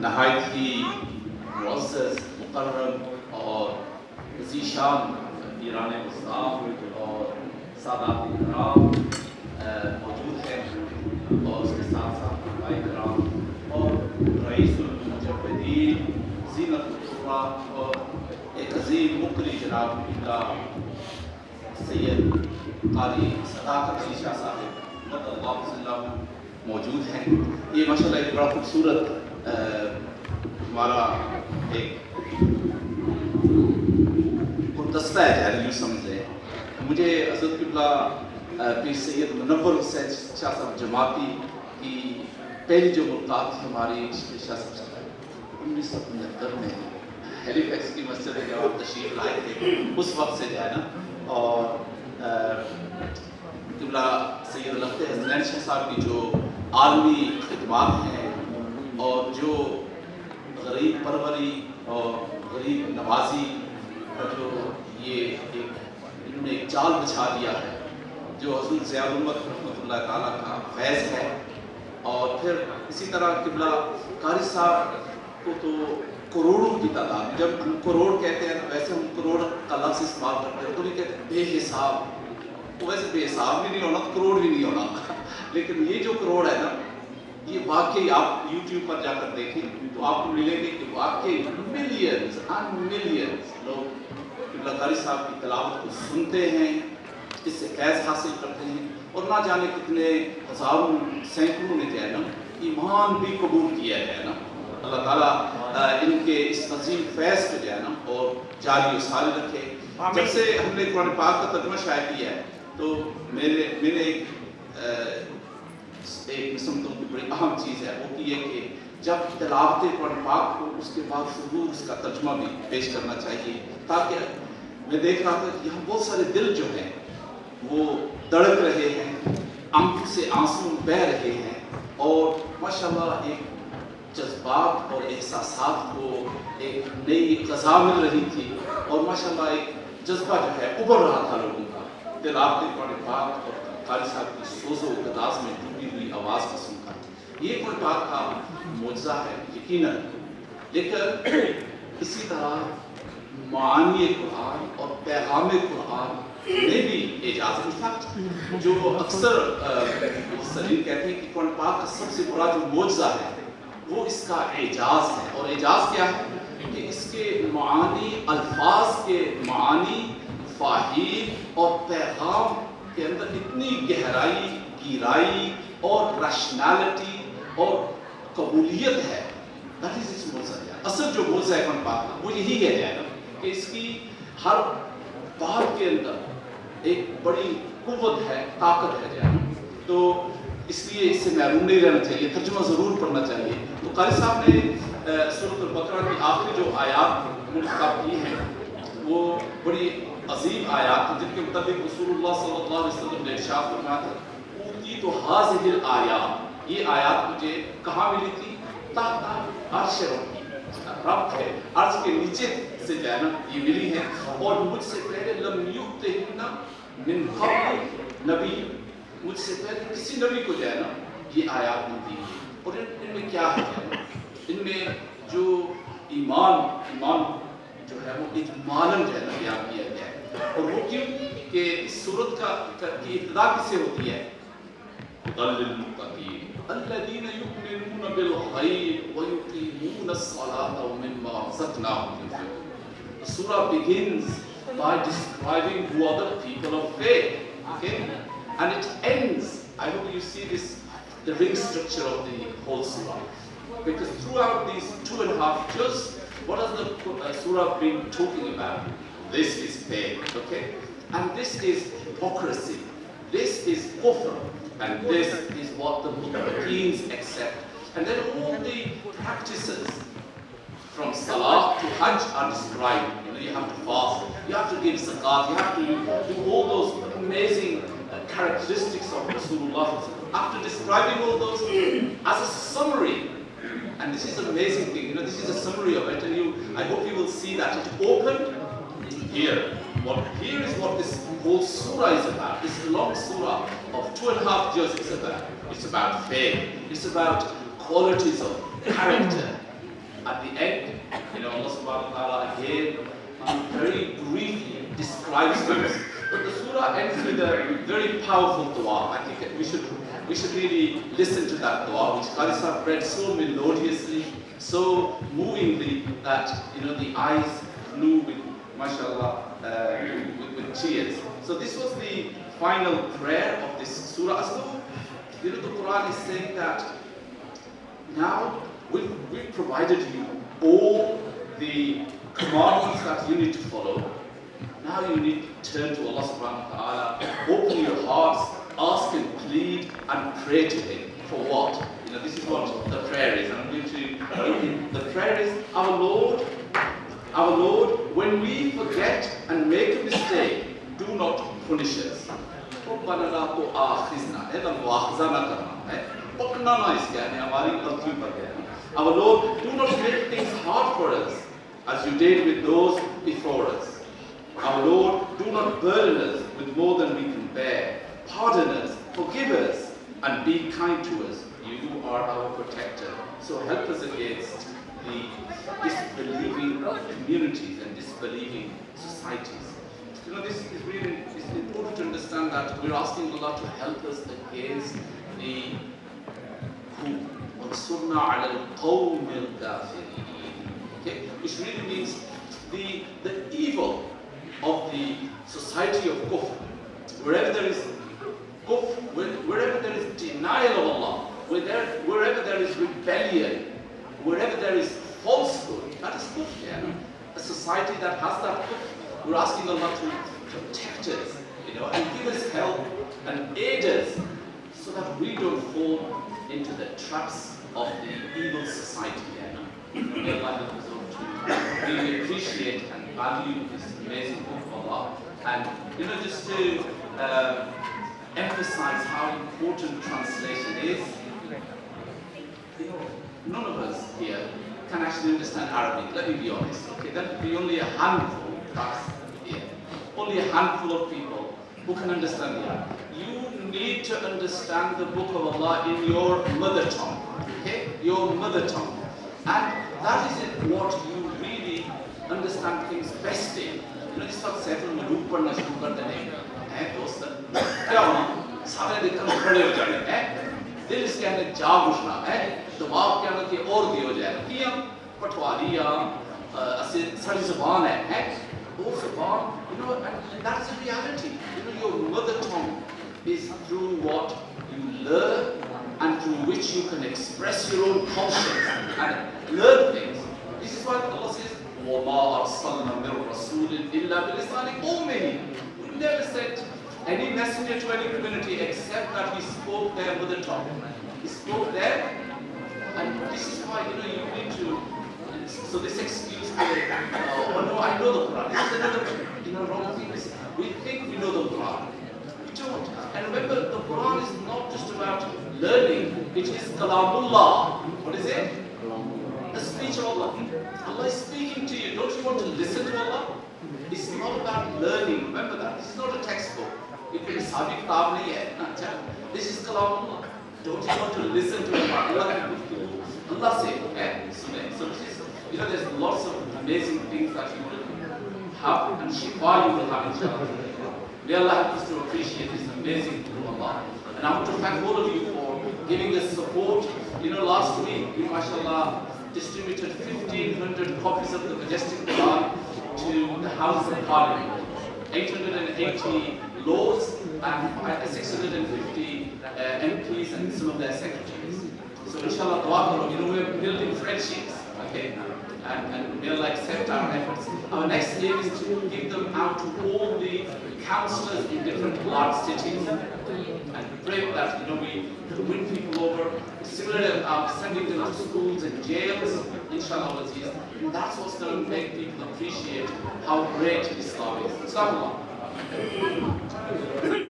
نہایت ہی معزز مکرم اور ذی شان پیران وسطیٰ اور سادات کرام موجود ہیں، اور اس کے ساتھ ساتھ علماء کرام اور رئیس المجودین زینت القرآن اور ایک عظیم مقری جناب اللہ سید قاری صداقت علی شاہ صاحب مد اللہ صلی اللہ علیہ موجود ہیں۔ یہ ماشاءاللہ ایک بڑا خوبصورت ہمارا ایک گلدستہ ہے، جہاں یوں سمجھ لیں۔ مجھے حضرت قبلہ پیر سید منور حسین شاہ صاحب جماعتی کی پہلی جو ملاقات تھی ہماری شاہ صاحب سے 1975 میں ہیلی فیکس کی مسجد میں جب آپ تشریف لائے تھے، اس وقت سے جو ہے نا، اور قبلہ سید لفظ حسنین شاہ صاحب کی جو عالمی خدمات ہیں اور جو غریب پروری اور غریب نوازی کا جو یہ انہوں نے ایک جال بچھا دیا ہے، جو حضور ضیاء الامت رحمۃ اللہ تعالیٰ کا فیض ہے۔ اور پھر اسی طرح قبلہ قاری صاحب کو تو کروڑوں کی تعداد، جب ہم کروڑ کہتے ہیں تو ویسے ہم کروڑ کا لفظ استعمال کرتے ہیں تو نہیں کہتے بے حساب، تو ویسے بے حساب بھی نہیں ہونا، کروڑ بھی نہیں ہونا، لیکن یہ جو کروڑ ہے نا، یہ واقعی آپ یوٹیوب پر جا کر دیکھیں تو آپ کو ملیں گے کہ واقعی ملینز اینڈ ملینز لوگ قبلہ قاری صاحب کی تلاوت کو سنتے ہیں، اس سے فیض حاصل کرتے ہیں، اور نہ جانے کتنے ہزاروں سینکڑوں نے جو ہے نا ایمان بھی قبول کیا ہے نا۔ اللہ تعالیٰ ان کے اس عظیم فیض کو جو ہے نا اور جاری و ساری رکھے۔ جب سے ہم نے قرآن پاک کا ترجمہ شائع کیا ہے تو میں نے ایک قسم کی بڑی اہم چیز ہے وہ کی ہے کہ جب تلاوت قرآن پاک کو اس کے بعد ضرور اس کا ترجمہ بھی پیش کرنا چاہیے، تاکہ میں دیکھ رہا تھا کہ یہاں بہت سارے دل جو ہیں وہ دڑک رہے ہیں، آنکھ سے آنسو بہہ رہے ہیں، اور ماشاءاللہ ایک جذبات اور احساسات کو ایک نئی غذا مل رہی تھی، اور ماشاءاللہ ایک جذبہ جو ہے ابھر رہا تھا لوگوں کا تلاوت قرآن پاک اور قاری صاحب کی سوز و گداز میں ڈوبی ہوئی آواز کو سن کر۔ یہ قرآن پاک کا معجزہ ہے یقیناً، لیکن اسی طرح معانی قرآن اور پیغام قرآن میں بھی اعجاز ہے۔ جو اکثر مفسرین کہتے ہیں کہ قرآن پاک کا سب سے بڑا جو معجزہ ہے وہ اس کا اعجاز ہے، اور اعجاز کیا ہے کہ اس کے معانی، الفاظ کے معانی، فہیم اور پیغام کے اندر اتنی گہرائی، گہرائی اور ریشنالٹی اور قبولیت ہے۔ دیٹ از اٹس معجزہ۔ اصل جو معجزہ ہے قرآن پاک کا وہ یہی ہے جائے گا کہ اس کی ہر بات کے اندر ایک بڑی قوت ہے، طاقت ہے جائے، تو اس لیے اس سے محروم نہیں رہنا چاہیے، ترجمہ ضرور پڑھنا چاہیے۔ تو قاری صاحب نے سورۃ البقرہ کی آخری جو آیات منتخب کی ہیں وہ بڑی عظیم آیات ہیں، جن کے مطابق رسول اللہ صلی اللہ علیہ وسلم نے ارشاد فرمایا تھا اوتیت ھذہ الآیات، یہ آیات مجھے کہاں ملی تھی؟ تحت عرش ربی، رب ہے عرش کے نیچے سے جو ہے نا یہ ملی ہے، اور مجھ سے پہلے لم یؤتہن من قبل نبی، مجھ سے پہلے کسی نبی کو جو ہے نا یہ آیات نہیں دی گئی۔ اور ان میں کیا ہے؟ ان میں جو ایمان جو ہے وہ اجمالاً جو ہے نا بیان کیا گیا ہے، اور وہ کیوں کہ اس سورت کی ابتدا کس سے ہوتی ہے؟ هدى للمتقين الذين يؤمنون بالغيب ويقيمون الصلاة ومما رزقناهم ينفقون۔ The surah begins by describing who are the people of faith, okay? And it ends, I hope you see this, the ring structure of the whole surah, because throughout these 2.5 years, what has the surah been talking about? This is faith, okay? And this is hypocrisy, this is kufr, and this is what the muttaqeens accept. And then all the practices from salah to hajj are described. You know, you have to fast, you have to give zakat, you have to do all those amazing characteristics of Rasulullah. After describing all those as a summary, and this is an amazing thing, you know, this is a summary of it, and I hope you will see that it opened here. Here is what this whole surah is about. This long surah of 2.5 years is about. It's about faith. It's about qualities of character. At the end, Allah subhanahu wa ta'ala again very briefly describes those. But the surah ends with a very powerful dua. I think we should really listen to that dua, which Qari Sahib read so melodiously, so movingly that the eyes flew with, mashallah, with tears. So this was the final prayer of this surah. As though, the Quran is saying that now we've provided you all the commandments that you need to follow. Now you need to turn to Allah subhanahu wa ta'ala, open your hearts, ask and plead and pray to Him. For what? This is what the prayer is. I'm going to, the prayer is, our Lord, when we forget and make a mistake, do not punish us. Our Lord, do not make things hard for us, as you did with those before us. Our Lord, do not burden us with more than we can bear. Pardon us, forgive us, and be kind to us. You are our protector. So help us against the disbelieving communities and disbelieving societies. This is really important to understand that we're asking Allah to help us against the okay, which really means the evil of the society of kufr. Wherever there is kufr, wherever there is denial of Allah, wherever there is rebellion, wherever there is falsehood, that is kufr. Yeah? A society that has that kufr, we're asking Allah to protect us, and give us help and aid us so that we don't fall into the traps of the evil society. May Allah help us all to really appreciate and value this amazing book of Allah. And just to emphasize how important translation is, none of us here can actually understand Arabic, let me be honest. Okay, that would be only a handful, perhaps here. Only a handful of people who can understand Arabic. You need to understand the book of Allah in your mother tongue. Okay? Your mother tongue. And that is what you really understand things best in. This was said in the book padna shuru kar dene hain dost kya hona sare dekh kar khade ho jane hain dil iske andar jaag uthna hain dimag ke andar ki aur di ho jayega kiya patwari ya sadi zuban hai hain wo zuban and that's the reality. Your mother tongue is through what you learn and through which you can express your own conscience and learn things. This is why Allah says, وَمَا أَرْسَلْنَا مِنْ رَسُولٍ إِلَّا بِلِسَانِ قَوْمِهِ. We never sent any messenger to any community except that he spoke their mother tongue. He spoke there, and this is why you need to. So this excuse for oh no, I know the Quran. This is another wrong thing. We think we know the Quran. We don't. And remember, the Quran is not just about learning. It is Kalamullah. What is it? The speech of Allah. Allah is speaking to you. Don't you want to listen to Allah? It's not about learning. Remember that. This is not a textbook. This is Kalamullah. Don't you want to listen to Allah? Allah said, so this is, there's lots of amazing things that you will have, and shifa you will have, inshallah. May Allah help us to appreciate this amazing book of Allah. And I want to thank all of you for giving us support. Last week we, mashallah, distributed 1,500 copies of the Majestic Quran to the House of Parliament. 880 laws and 650 MPs and some of their secretaries. So inshallah, dua karo, we're building friendships, okay? And may Allah accept our efforts. Our next aim is to give them out to all the councillors in different large cities and pray that we win people over. Similarly, sending them to schools and jails, inshallah, and that's what's going to make people appreciate how great Islam is. Assalamu alaikum.